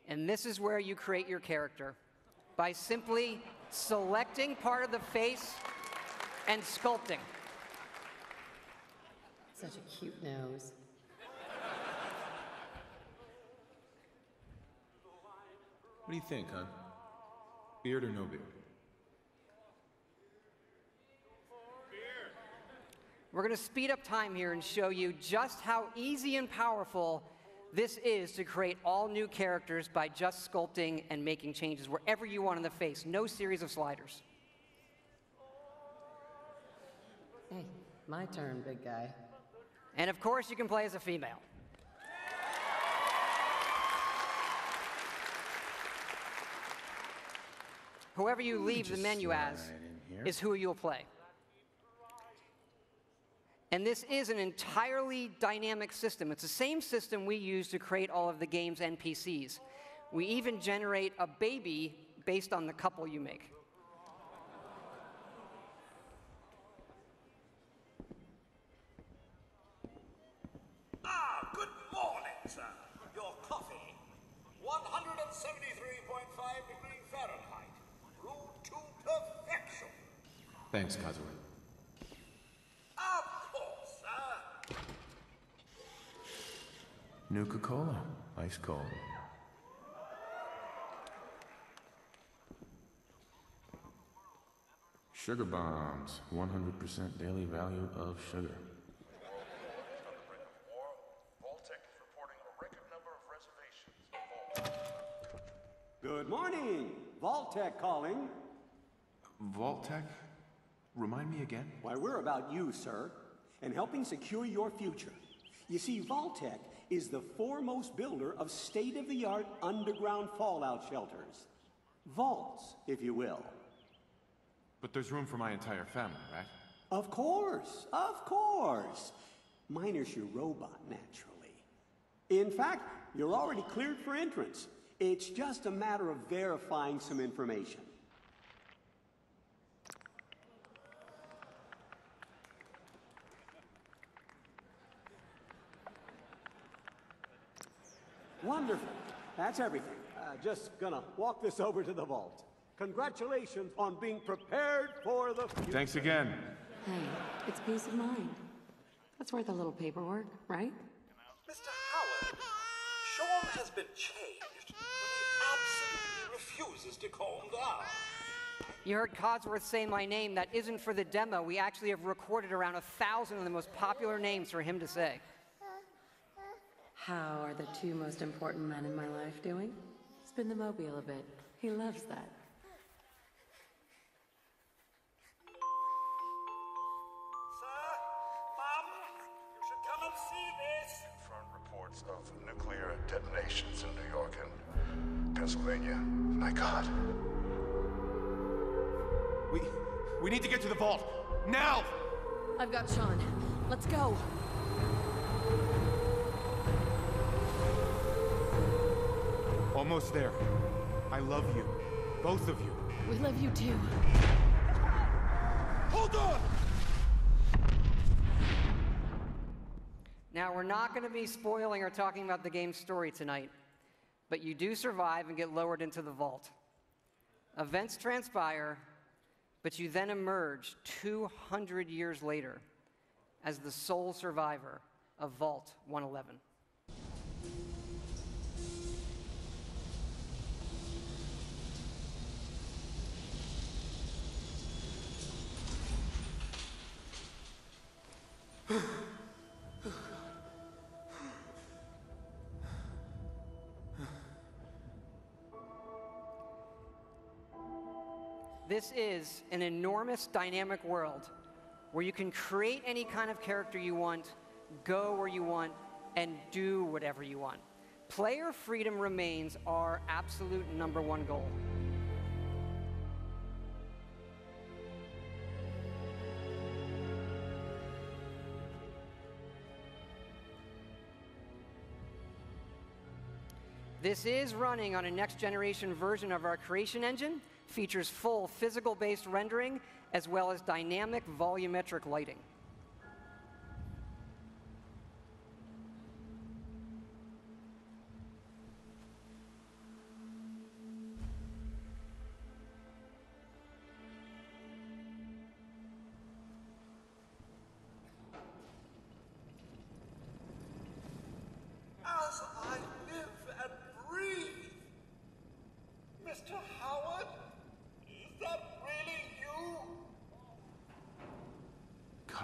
And this is where you create your character, by simply selecting part of the face and sculpting. Such a cute nose. What do you think, hon? Beard or no beard? We're going to speed up time here and show you just how easy and powerful this is to create all new characters by just sculpting and making changes wherever you want in the face. No series of sliders. Hey, my turn, big guy. And of course, you can play as a female. Whoever you leave the menu as is who you'll play. And this is an entirely dynamic system. It's the same system we use to create all of the game's NPCs. We even generate a baby based on the couple you make. Ah, good morning, sir. Your coffee, 173.5 degrees Fahrenheit, brewed to perfection. Thanks, Kazuma. Of course, sir. Nuka-Cola, ice cold. Sugar bombs, 100% daily value of sugar. Good morning! Vault-Tec calling. Vault-Tec? Remind me again? Why, we're about you, sir, and helping secure your future. You see, Vault-Tec is the foremost builder of state-of-the-art underground fallout shelters. Vaults, if you will. But there's room for my entire family, right? Of course, of course. Minus your robot, naturally. In fact, you're already cleared for entrance. It's just a matter of verifying some information. Wonderful. That's everything. Just gonna walk this over to the vault. Congratulations on being prepared for the future. Thanks again. Hey, it's peace of mind. That's worth a little paperwork, right? Mr. Howard, Sean has been changed, but he absolutely refuses to calm down. You heard Codsworth say my name. That isn't for the demo. We actually have recorded around 1,000 of the most popular names for him to say. How are the two most important men in my life doing? Spin the mobile a bit. He loves that. Sir, Mom, you should come and see this. Confirmed reports of nuclear detonations in New York and Pennsylvania. My God. We need to get to the vault. Now! I've got Sean. Let's go. Almost there. I love you. Both of you. We love you too. Hold on! Now, we're not going to be spoiling or talking about the game's story tonight, but you do survive and get lowered into the vault. Events transpire, but you then emerge 200 years later as the sole survivor of Vault 111. This is an enormous dynamic world where you can create any kind of character you want, go where you want, and do whatever you want. Player freedom remains our absolute #1 goal. This is running on a next-generation version of our creation engine, features full physical-based rendering, as well as dynamic volumetric lighting.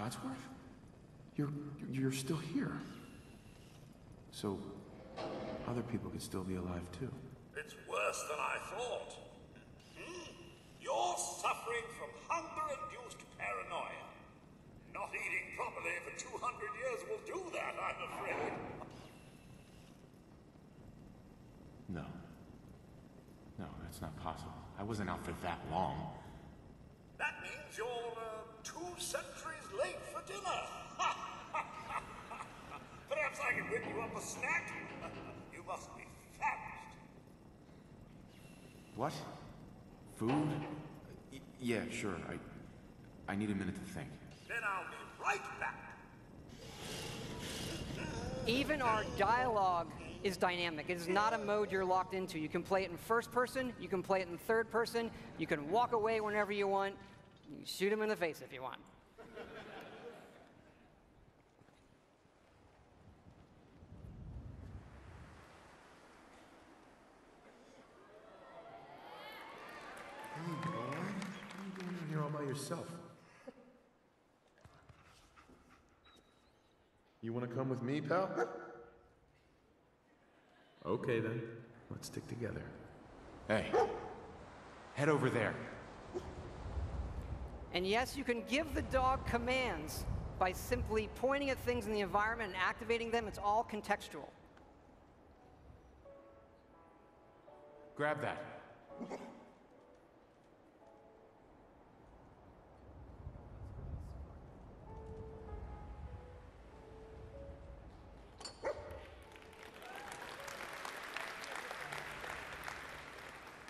Codsworth? You're still here. So, other people could still be alive too. It's worse than I thought. You're suffering from hunger-induced paranoia. Not eating properly for 200 years will do that, I'm afraid. No. No, that's not possible. I wasn't out for that long. That means you're 2 centuries late for dinner. Perhaps I can whip you up a snack. You must be famished. What? Food? Yeah, sure. I need a minute to think. Then I'll be right back. Even our dialogue is dynamic. It is not a mode you're locked into. You can play it in first person, you can play it in third person, you can walk away whenever you want, you can shoot him in the face if you want. Hey, boy. What are you doing in here all by yourself? You want to come with me, pal? Okay, then. Let's stick together. Hey, head over there. And yes, you can give the dog commands by simply pointing at things in the environment and activating them. It's all contextual. Grab that.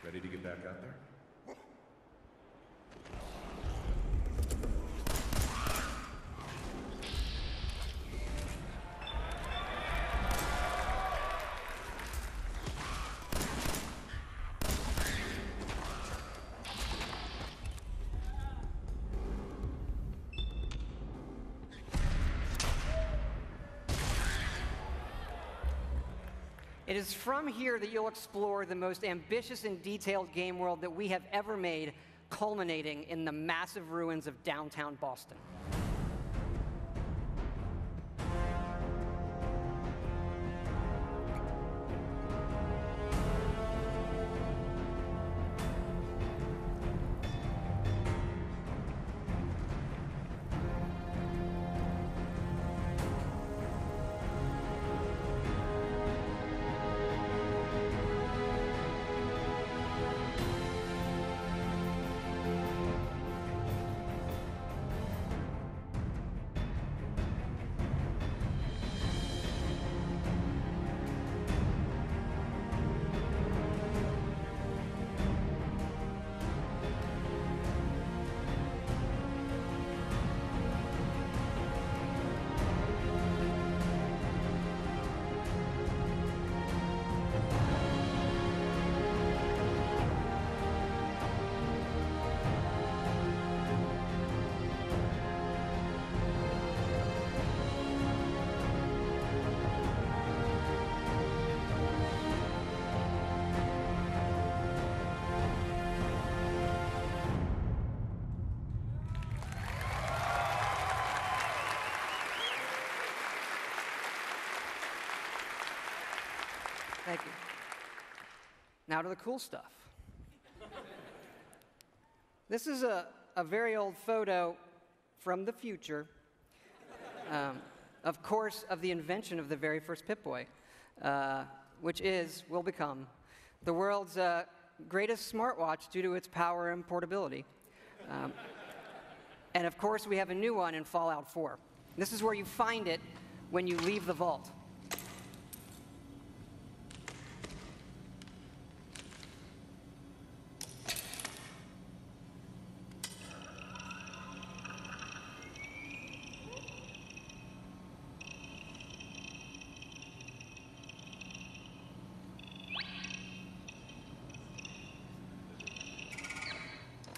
Ready to get back out there? It is from here that you'll explore the most ambitious and detailed game world that we have ever made, culminating in the massive ruins of downtown Boston. Thank you. Now to the cool stuff. This is a very old photo from the future, of course, of the invention of the very first Pitboy, which will become the world's greatest smartwatch due to its power and portability. And of course, we have a new one in Fallout 4. This is where you find it when you leave the vault.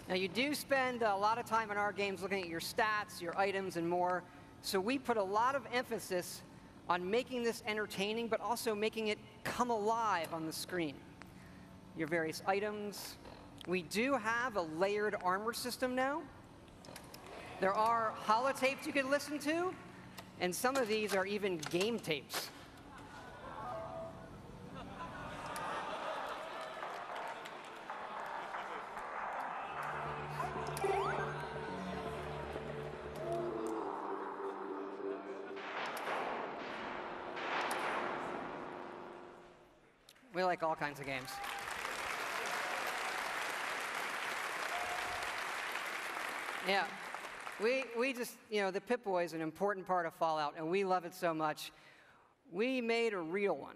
Now, you do spend a lot of time in our games looking at your stats, your items, and more, so we put a lot of emphasis on making this entertaining, but also making it come alive on the screen. Your various items. We do have a layered armor system now, There are holotapes you can listen to, and some of these are even game tapes. We like all kinds of games. Yeah, we just, you know, the Pitboy is an important part of Fallout, and we love it so much. We made a real one.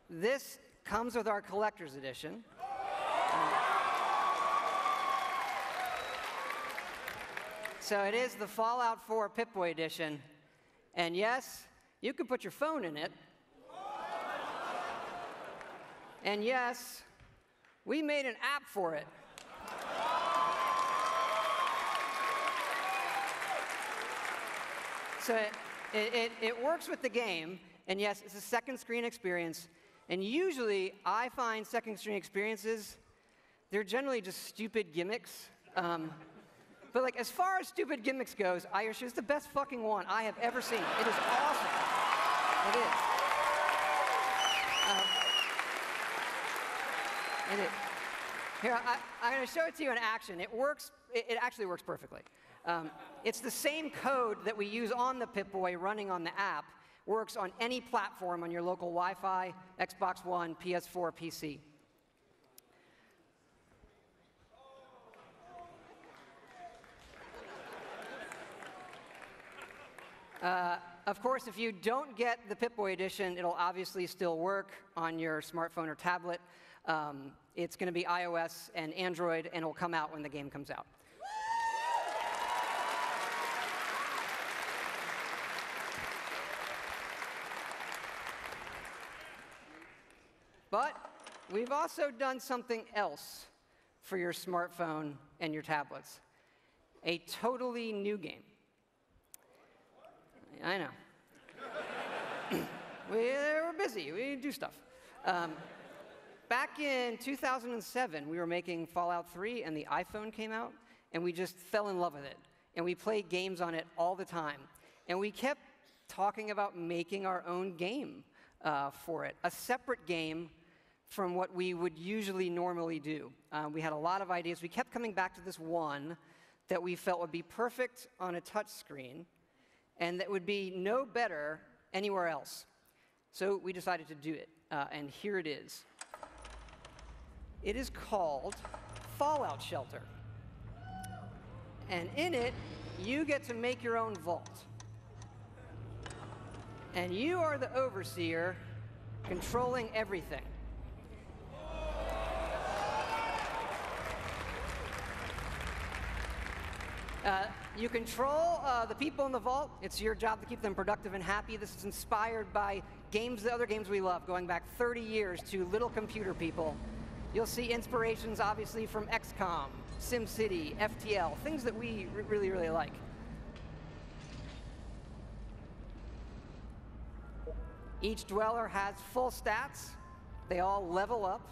This comes with our collector's edition. So it is the Fallout 4 Pitboy Edition. And yes, you can put your phone in it. And yes, we made an app for it. So it works with the game, and yes, it's a second screen experience. And usually, I find second screen experiences, they're generally just stupid gimmicks. But like, as far as stupid gimmicks goes, I assure it's the best fucking one I have ever seen. It is awesome. It is. It is. Here, I'm going to show it to you in action. It works. It actually works perfectly. It's the same code that we use on the Pitboy running on the app. Works on any platform on your local Wi-Fi, Xbox One, PS4, PC. Of course, if you don't get the Pitboy Edition, it'll obviously still work on your smartphone or tablet. It's going to be iOS and Android, and it'll come out when the game comes out. But we've also done something else for your smartphone and your tablets. A totally new game. I know. We're busy. We do stuff. Back in 2007, we were making Fallout 3, and the iPhone came out, and we just fell in love with it. And we played games on it all the time. And we kept talking about making our own game for it, a separate game from what we would usually normally do. We had a lot of ideas. We kept coming back to this one that we felt would be perfect on a touch screen, and that would be no better anywhere else. So we decided to do it, and here it is. It is called Fallout Shelter. And in it, you get to make your own vault. And you are the overseer controlling everything. You control the people in the vault. It's your job to keep them productive and happy. This is inspired by games, the other games we love, going back 30 years to Little Computer People. You'll see inspirations, obviously, from XCOM, SimCity, FTL, things that we really, really like. Each dweller has full stats. They all level up.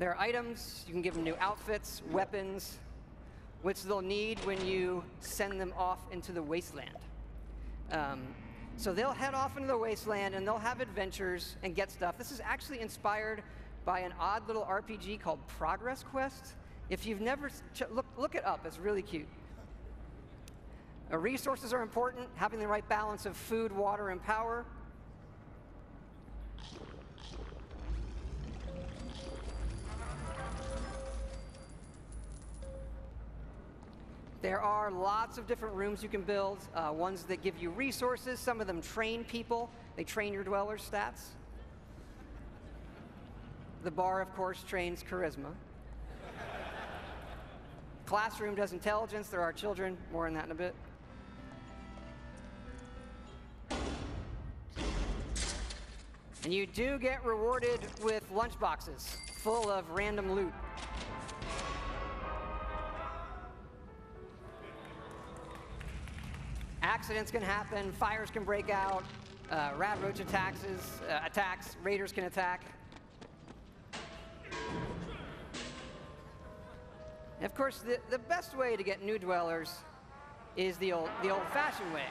There are items. You can give them new outfits, weapons, which they'll need when you send them off into the wasteland. So they'll head off into the wasteland, and they'll have adventures and get stuff. This is actually inspired by an odd little RPG called Progress Quest. If you've never, look it up. It's really cute. Resources are important, having the right balance of food, water, and power. There are lots of different rooms you can build, ones that give you resources. Some of them train people. They train your dwellers' stats. The bar, of course, trains charisma. Classroom does intelligence. There are children. More on that in a bit. And you do get rewarded with lunchboxes full of random loot. Accidents can happen, fires can break out, Rat Roach attacks, raiders can attack. And of course, the best way to get new dwellers is the old-fashioned way.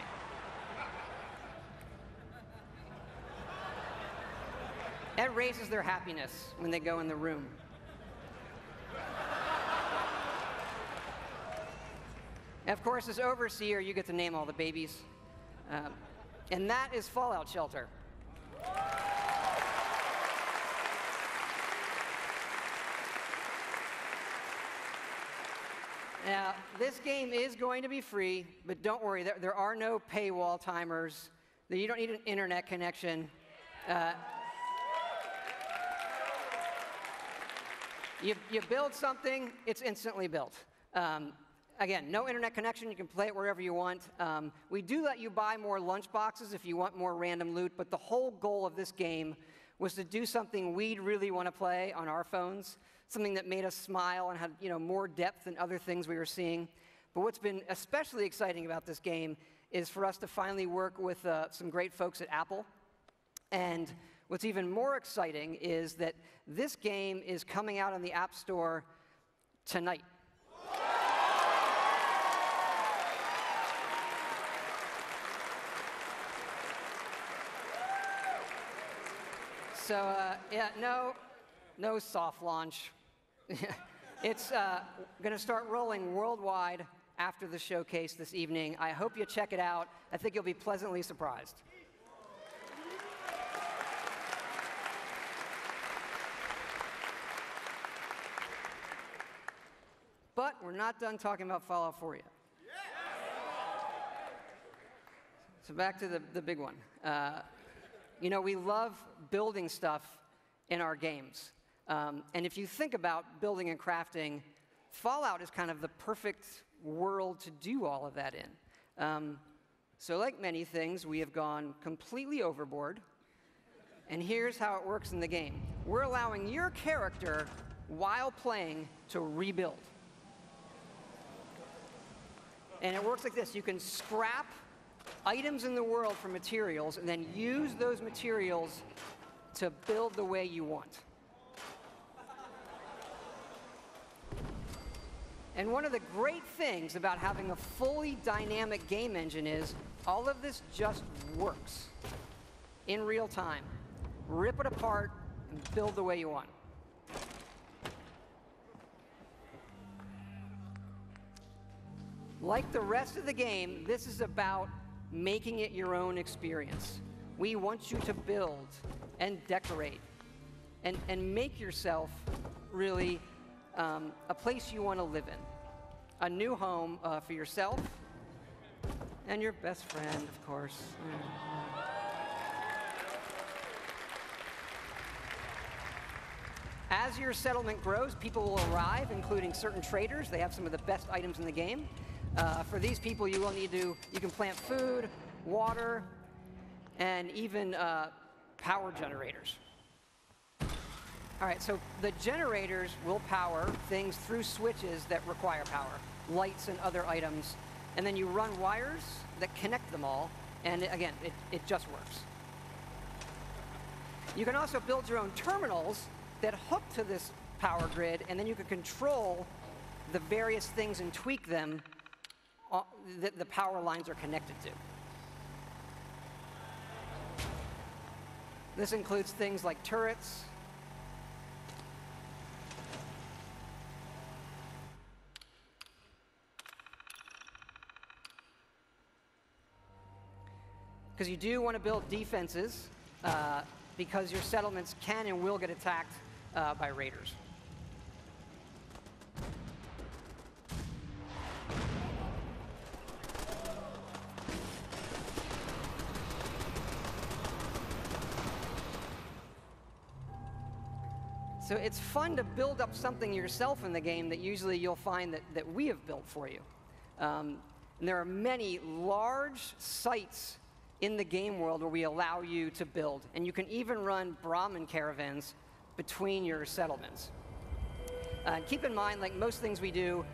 It raises their happiness when they go in the room. And of course, as overseer, you get to name all the babies. And that is Fallout Shelter. Now, this game is going to be free, but don't worry, there are no paywall timers. You don't need an internet connection. You build something, it's instantly built. Again, no internet connection, you can play it wherever you want. We do let you buy more lunch boxes if you want more random loot, but the whole goal of this game was to do something we'd really want to play on our phones, something that made us smile and had more depth than other things we were seeing. But what's been especially exciting about this game is for us to finally work with some great folks at Apple. And what's even more exciting is that this game is coming out on the App Store tonight. So, yeah, no soft launch. It's going to start rolling worldwide after the showcase this evening. I hope you check it out. I think you'll be pleasantly surprised. But we're not done talking about Fallout 4 yet. So back to the big one. We love building stuff in our games. And if you think about building and crafting, Fallout is kind of the perfect world to do all of that in. So like many things, we have gone completely overboard. And here's how it works in the game. We're allowing your character, while playing, to rebuild. And it works like this. You can scrap items in the world for materials and then use those materials to build the way you want. And one of the great things about having a fully dynamic game engine is all of this just works in real time. Rip it apart and build the way you want. Like the rest of the game, this is about making it your own experience. We want you to build and decorate and make yourself really a place you want to live in. A new home for yourself and your best friend, of course. As your settlement grows, people will arrive, including certain traders. They have some of the best items in the game. For these people, you can plant food, water, and even power generators. All right, so the generators will power things through switches that require power, lights and other items, and then you run wires that connect them all, and again, it just works. You can also build your own terminals that hook to this power grid, and then you can control the various things and tweak them that the power lines are connected to. This includes things like turrets, because you do want to build defenses because your settlements can and will get attacked by raiders. So it's fun to build up something yourself in the game that usually you'll find that we have built for you. And there are many large sites in the game world where we allow you to build. And you can even run Brahmin caravans between your settlements. Keep in mind, like most things we do,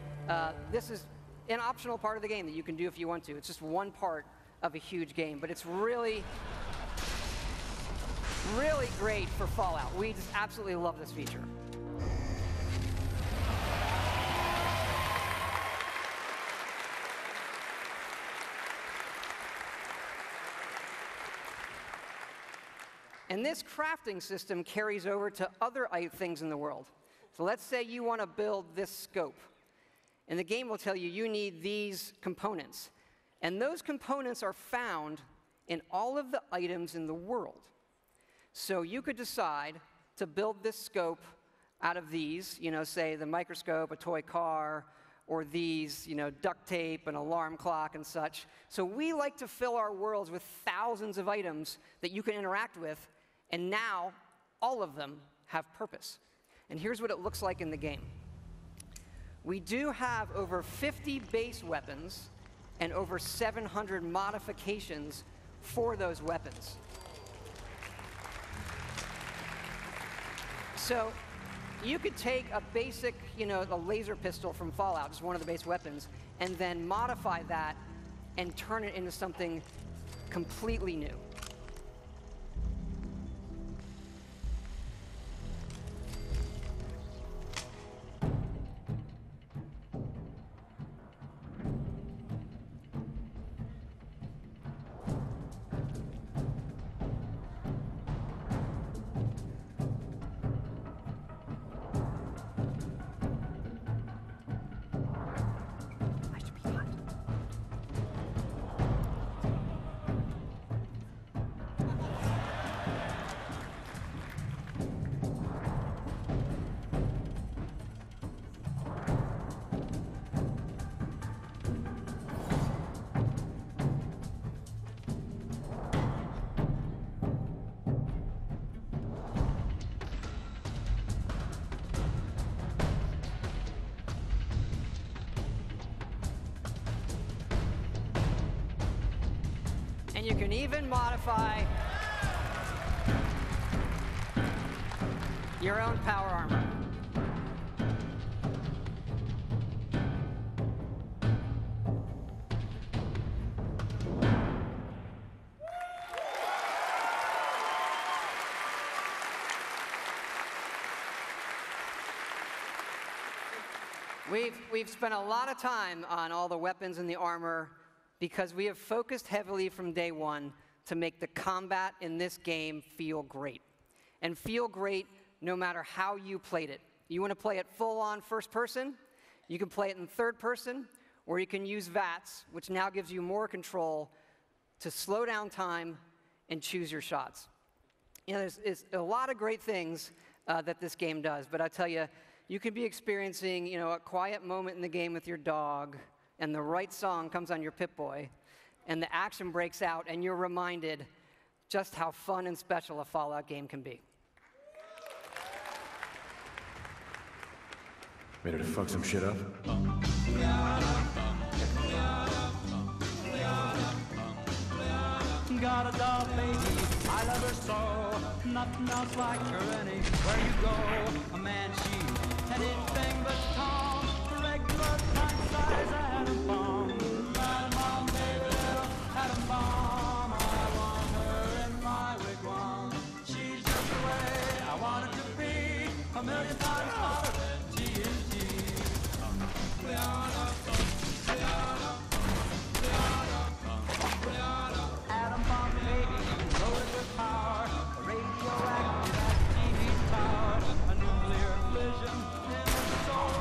this is an optional part of the game that you can do if you want to. It's just one part of a huge game, but it's really really great for Fallout. We just absolutely love this feature. And this crafting system carries over to other things in the world. So let's say you want to build this scope. And the game will tell you you need these components. And those components are found in all of the items in the world. So you could decide to build this scope out of these, say the microscope, a toy car, or these, duct tape, an alarm clock, and such. So we like to fill our worlds with thousands of items that you can interact with, and now all of them have purpose. And here's what it looks like in the game. We do have over 50 base weapons and over 700 modifications for those weapons. So you could take a basic, a laser pistol from Fallout, just one of the base weapons, and then modify that and turn it into something completely new. And you can even modify your own power armor. We've spent a lot of time on all the weapons and the armor because we have focused heavily from day one to make the combat in this game feel great. And feel great no matter how you played it. You want to play it full-on first person, you can play it in third person, or you can use VATS, which now gives you more control to slow down time and choose your shots. There's a lot of great things that this game does, but I tell you, you could be experiencing, a quiet moment in the game with your dog, and the right song comes on your Pitboy, and the action breaks out, and you're reminded just how fun and special a Fallout game can be. Ready to fuck some shit up? Got a doll baby, I love her so. Nothing else like her anywhere you go. A man, she's anything but tall. Regular pint size atom bomb. Atom bomb, baby, atom bomb. I want her in my wigwam. She's just the way I want it to be. A million times hotter than TNT. Atom bomb, baby, loaded with power. A radioactive as TV's power. A nuclear fission in the soul.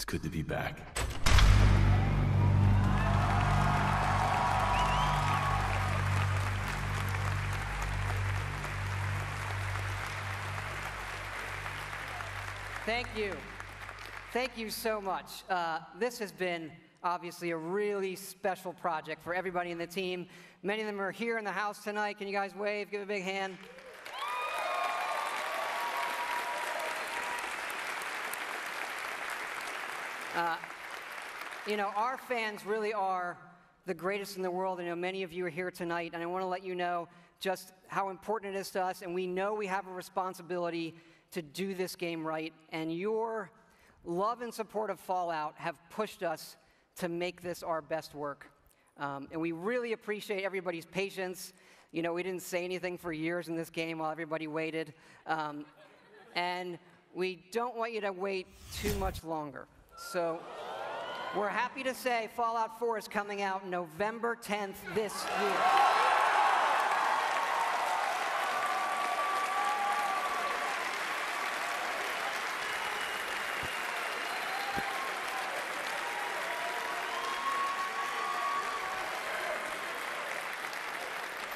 It's good to be back. Thank you. Thank you so much. This has been obviously a really special project for everybody in the team. Many of them are here in the house tonight. Can you guys wave? Give a big hand. You know, our fans really are the greatest in the world. I know many of you are here tonight, and I want to let you know just how important it is to us, and we know we have a responsibility to do this game right, and your love and support of Fallout have pushed us to make this our best work. And we really appreciate everybody's patience. You know, we didn't say anything for years in this game while everybody waited. And we don't want you to wait too much longer. So we're happy to say Fallout 4 is coming out November 10th this year.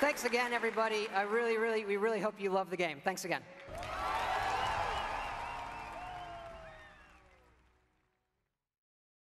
Thanks again, everybody. We really hope you love the game. Thanks again.